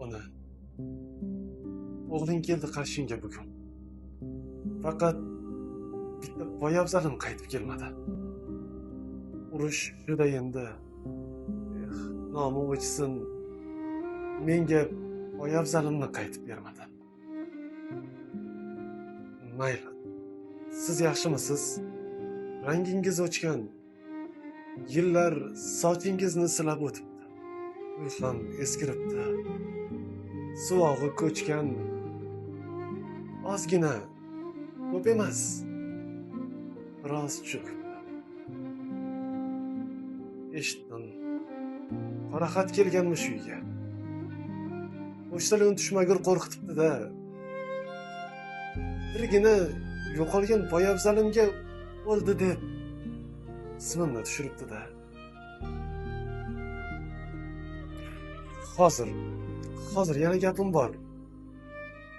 Ona, o'g'ling keldi qarshingga bugun. Faqat bitta poyabzalim qaytib kelmadi. Urush juda endi. Nomi o'chsin, menga poyabzalimni qaytib bermadi. Mayli. Siz yaxshimisiz? Rangingiz o'chgan. Yillar sochingizni silab o'tibdi. Uy ham eskiribdi. Suvog'i ko'chgan. Ozgina, ko'p emas. Biroz cho'kibdi. Eshitdim. Qora xat kelganmish uyga. Pochtadan tushmagur qo'rqitibdi-da. Birgina yo'qolgan poyabzalimga o'ldi deb ismimni tushiribdi-da. Hozir yana gapim bor.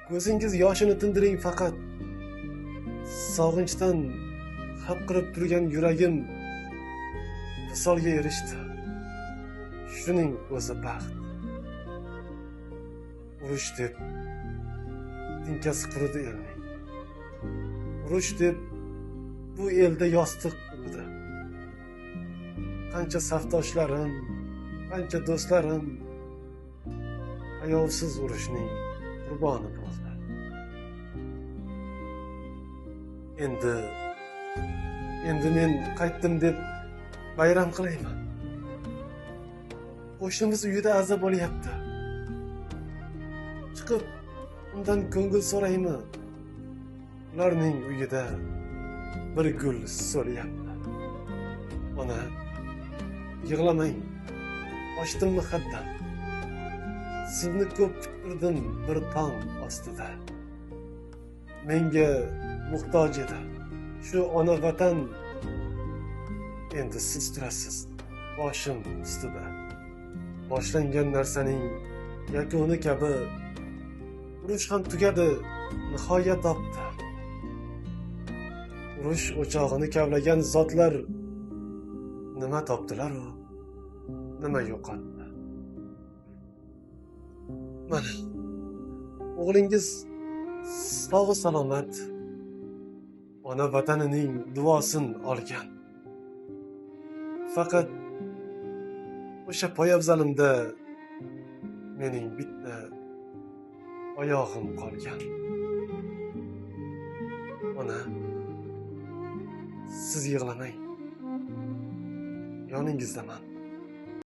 Ko'zingiz yoshini tindiring faqat. Sog'inchdan hapqirib turgan yuragim visolga erishdi. Shuning o'zi baxt. Urush deb tinkasi quridi elning. Urush deb bu elda yostiq urdi. Qancha safdoshlarim, qancha do'stlarim ayovsiz urushning qurboni bo'ldi. Endi men qaytdim deb bayram qilayman. Qo'shnimiz uyida aza bo'lyapti. Chiqib undan ko'ngil so'raymi? Ularning uyida bir gul so'rayapti. Ona, yig'lamang. Ochdim muqaddam. Sizni ko'p kuttirdim bir tong ostida. Menga muhtoj edi. Shu ona vatan endi siz turasiz boshim ustida. Boshlangan narsaning yakuni kabi urush ham tugadi, nihoyat topdi. Urush o'chog'ini kavlagan zotlar nima topdilar-u, nima yo'qotdi. Mana, o'g'lingiz sog' salomat ona vatanining duosin olgan. Faqat o'sha poyabzalimda mening bitta oyog'im qolgan. Ona, siz yig'lamang. Yoningizdaman.